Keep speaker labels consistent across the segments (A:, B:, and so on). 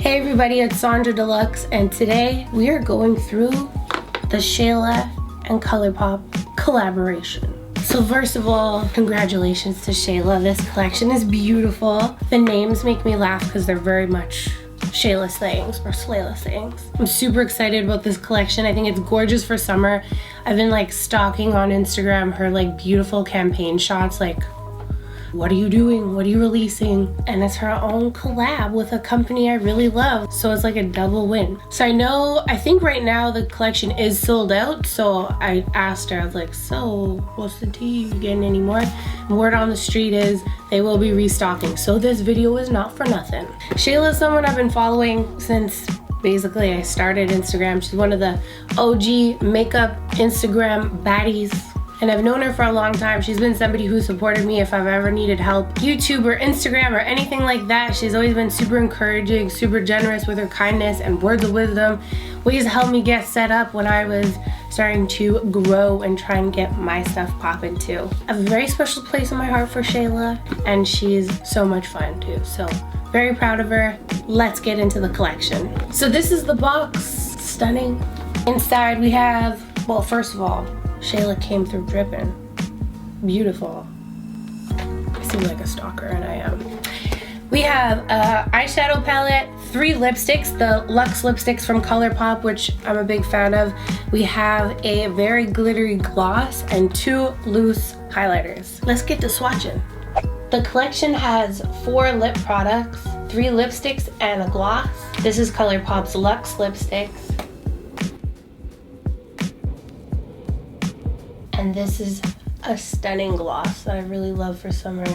A: Hey everybody, it's Sonjdradeluxe, and today we are going through the Shayla and Colourpop collaboration. So first of all, congratulations to Shayla. This collection is beautiful. The names make me laugh because they're very much Shayla sayings or Slayla sayings. I'm super excited about this collection. I think it's gorgeous for summer. I've been like stalking on Instagram her like beautiful campaign shots, like what are you doing? What are you releasing? And it's her own collab with a company I really love. So it's like a double win. So I think right now the collection is sold out. So I asked her, I was like, so what's the tea? You getting any more? And word on the street is they will be restocking. So this video is not for nothing. Shayla is someone I've been following since basically I started Instagram. She's one of the OG makeup Instagram baddies. And I've known her for a long time. She's been somebody who supported me if I've ever needed help. YouTube or Instagram or anything like that. She's always been super encouraging, super generous with her kindness and words of wisdom. Ways to help me get set up when I was starting to grow and try and get my stuff popping too. I have a very special place in my heart for Shayla, and she's so much fun too. So very proud of her. Let's get into the collection. So this is the box, stunning. Inside we have, well, first of all, Shayla came through dripping. Beautiful. I seem like a stalker, and I am. We have an eyeshadow palette, 3 lipsticks, the Luxe lipsticks from Colourpop, which I'm a big fan of. We have a very glittery gloss and 2 loose highlighters. Let's get to swatching. The collection has 4 lip products, 3 lipsticks, and a gloss. This is Colourpop's Luxe lipsticks. And this is a stunning gloss that I really love for summer.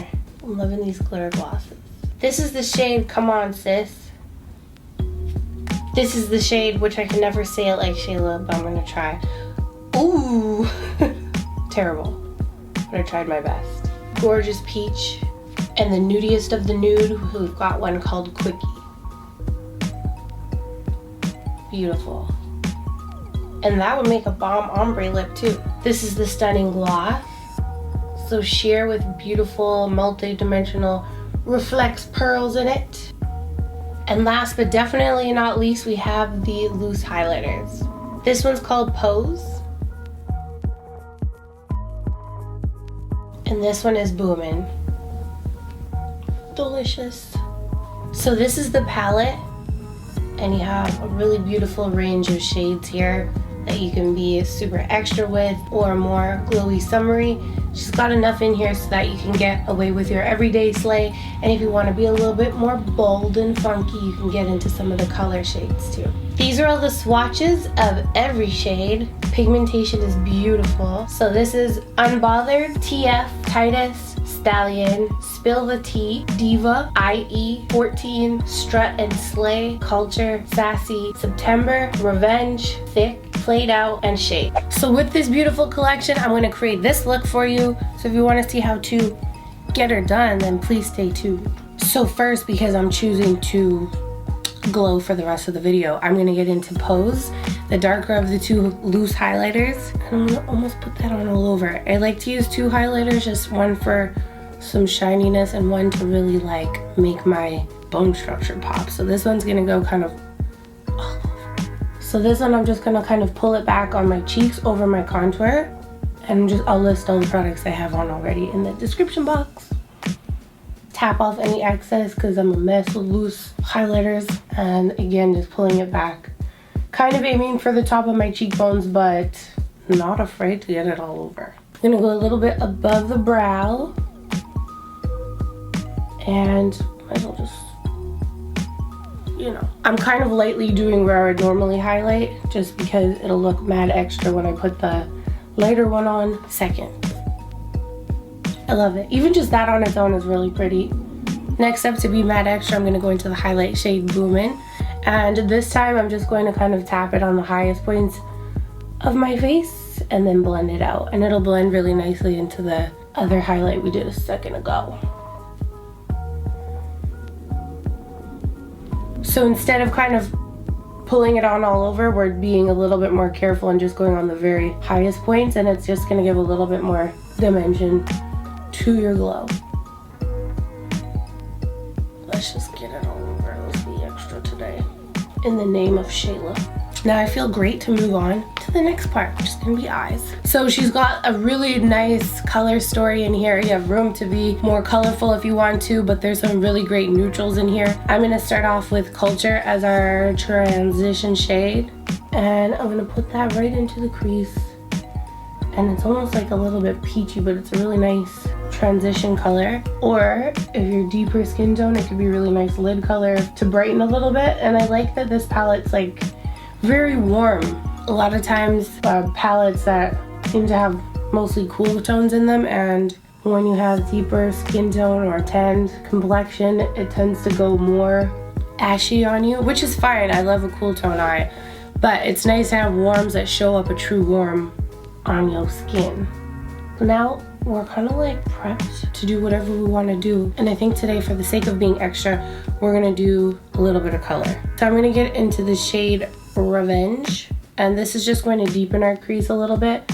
A: I'm loving these glitter glosses. This is the shade Come On Sis. This is the shade, which I can never say it like Shayla, but I'm gonna try. Ooh, terrible, but I tried my best. Gorgeous peach, and the nudiest of the nude, we've got one called Quickie. Beautiful. And that would make a bomb ombre lip too. This is the stunning gloss. So sheer with beautiful multi-dimensional reflex pearls in it. And last but definitely not least, we have the loose highlighters. This one's called Pose. And this one is Boomin'. Delicious. So this is the palette. And you have a really beautiful range of shades here that you can be super extra with or more glowy summery. She's got enough in here so that you can get away with your everyday slay, and if you want to be a little bit more bold and funky, you can get into some of the color shades too. These are all the swatches of every shade. Pigmentation is beautiful. So this is Unbothered, TF, Titus, Stallion, Spill the Tea, Diva, IE, 14, Strut and Slay, Culture, Sassy, September, Revenge, Thick, Played Out, and Shape. So with this beautiful collection, I'm going to create this look for you. So if you want to see how to get her done, then please stay tuned. So first, because I'm choosing to glow for the rest of the video, I'm going to get into Pose, the darker of the 2 loose highlighters. And I'm going to almost put that on all over. I like to use 2 highlighters, just one for some shininess and one to really like make my bone structure pop. So this one's going to go kind of all over. So this one I'm just going to kind of pull it back on my cheeks over my contour, and I'll list all the products I have on already in the description box. Tap off any excess because I'm a mess with loose highlighters, and again just pulling it back, kind of aiming for the top of my cheekbones but not afraid to get it all over. I'm gonna go a little bit above the brow, and might as well just, you know, I'm kind of lightly doing where I would normally highlight just because it'll look mad extra when I put the lighter one on second. I love it. Even just that on its own is really pretty. Next up, to be mad extra, I'm going to go into the highlight shade Boomin'. And this time I'm just going to kind of tap it on the highest points of my face and then blend it out. And it'll blend really nicely into the other highlight we did a second ago. So instead of kind of pulling it on all over, we're being a little bit more careful and just going on the very highest points, and it's just going to give a little bit more dimension to your glow. Let's just get it all over. Let's be extra today. day in the name of Shayla. Now I feel great to move on to the next part, which is gonna be eyes. So she's got a really nice color story in here. You have room to be more colorful if you want to, but there's some really great neutrals in here. I'm gonna start off with Culture as our transition shade, and I'm gonna put that right into the crease. And it's almost like a little bit peachy, but it's a really nice transition color. Or if you're deeper skin tone, it could be a really nice lid color to brighten a little bit. And I like that this palette's like very warm. A lot of times palettes that seem to have mostly cool tones in them, and when you have deeper skin tone or tanned complexion, it tends to go more ashy on you, which is fine. I love a cool tone eye, but it's nice to have warms that show up a true warm on your skin. So now we're kind of like prepped to do whatever we want to do, and I think today, for the sake of being extra, we're gonna do a little bit of color. So I'm gonna get into the shade Revenge, and this is just going to deepen our crease a little bit,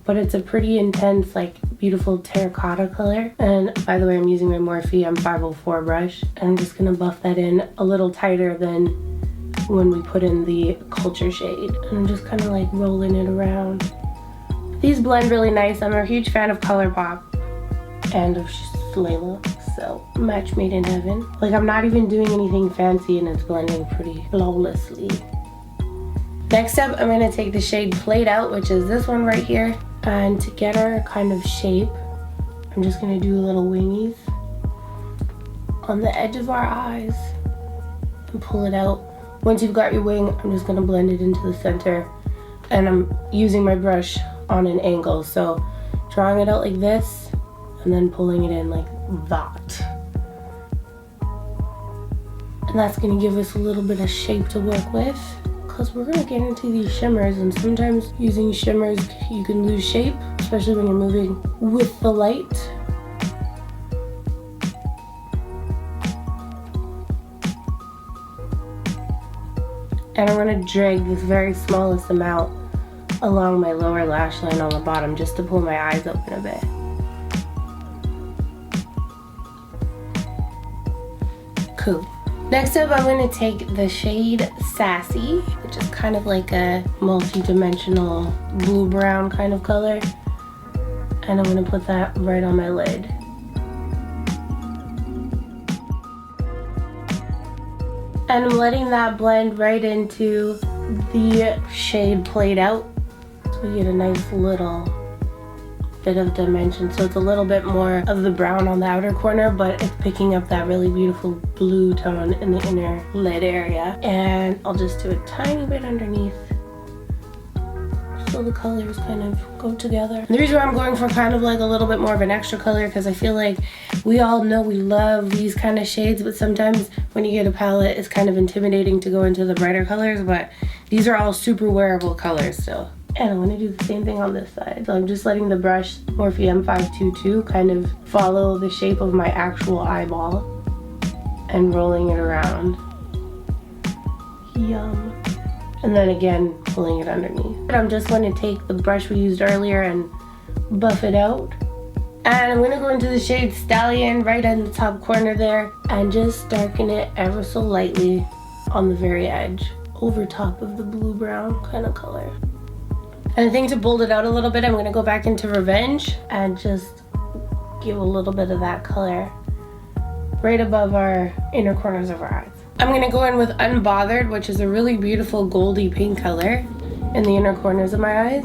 A: but it's a pretty intense, like beautiful terracotta color. And by the way, I'm using my Morphe M504 brush, and I'm just gonna buff that in a little tighter than when we put in the Culture shade, and I'm just kind of like rolling it around. These blend really nice. I'm a huge fan of Colourpop and of Shayla, so match made in heaven. Like, I'm not even doing anything fancy, and it's blending pretty flawlessly. Next up, I'm gonna take the shade Played Out, which is this one right here, and to get our kind of shape, I'm just gonna do little wingies on the edge of our eyes and pull it out. Once you've got your wing, I'm just gonna blend it into the center, and I'm using my brush on an angle, so drawing it out like this and then pulling it in like that. And that's gonna give us a little bit of shape to work with, because we're gonna get into these shimmers, and sometimes using shimmers you can lose shape, especially when you're moving with the light. And I'm gonna drag this very smallest amount along my lower lash line on the bottom, just to pull my eyes open a bit. Cool. Next up, I'm going to take the shade Sassy, which is kind of like a multi-dimensional blue-brown kind of color, and I'm going to put that right on my lid. And I'm letting that blend right into the shade Played Out. We get a nice little bit of dimension, so it's a little bit more of the brown on the outer corner, but it's picking up that really beautiful blue tone in the inner lid area. And I'll just do a tiny bit underneath so the colors kind of go together. And the reason why I'm going for kind of like a little bit more of an extra color, because I feel like we all know we love these kind of shades, but sometimes when you get a palette, it's kind of intimidating to go into the brighter colors, but these are all super wearable colors still. And I'm gonna do the same thing on this side. So I'm just letting the brush, Morphe M522, kind of follow the shape of my actual eyeball and rolling it around. Yum. And then again, pulling it underneath. And I'm just going to take the brush we used earlier and buff it out. And I'm gonna go into the shade Stallion right in the top corner there and just darken it ever so lightly on the very edge, over top of the blue-brown kind of color. And I think to bold it out a little bit, I'm gonna go back into Revenge and just give a little bit of that color right above our inner corners of our eyes. I'm gonna go in with Unbothered, which is a really beautiful goldy pink color in the inner corners of my eyes.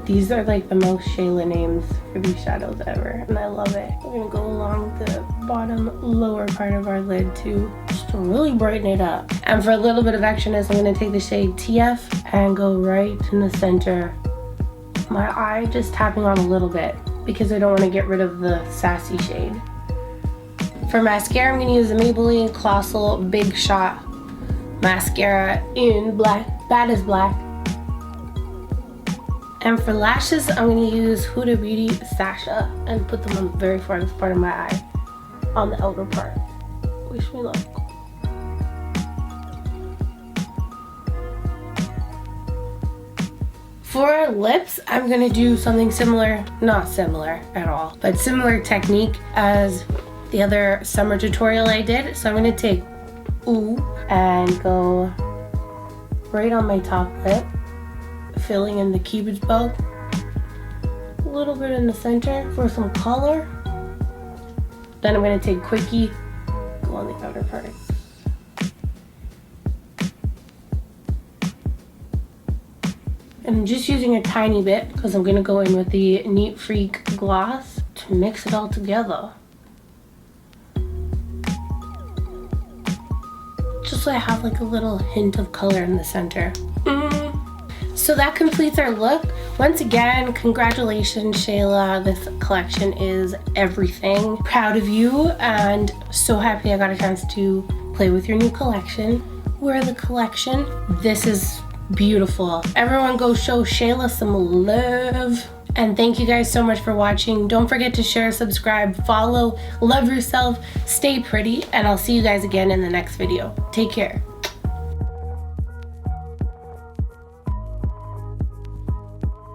A: These are like the most Shayla names for these shadows ever, and I love it. We're gonna go along the bottom lower part of our lid too, just to really brighten it up. And for a little bit of extraness, I'm gonna take the shade TF and go right in the center of my eye, just tapping on a little bit because I don't want to get rid of the Sassy shade. For mascara, I'm gonna use the Maybelline Colossal Big Shot mascara in black, Bad as Black. And for lashes, I'm gonna use Huda Beauty Sasha and put them on the very farthest part of my eye, on the outer part. Wish me luck. For lips, I'm gonna do something similar, not similar at all, but similar technique as the other summer tutorial I did. So I'm gonna take Ooh and go right on my top lip, filling in the Cupid's bow. A little bit in the center for some color. Then I'm gonna take Quickie, go on the outer part. And I'm just using a tiny bit because I'm gonna go in with the Neat Freak gloss to mix it all together. Just so I have like a little hint of color in the center. So that completes our look. Once again, congratulations, Shayla. This collection is everything. Proud of you and so happy I got a chance to play with your new collection. Wear the collection. This is beautiful. Everyone go show Shayla some love. And thank you guys so much for watching. Don't forget to share, subscribe, follow, love yourself, stay pretty, and I'll see you guys again in the next video. Take care.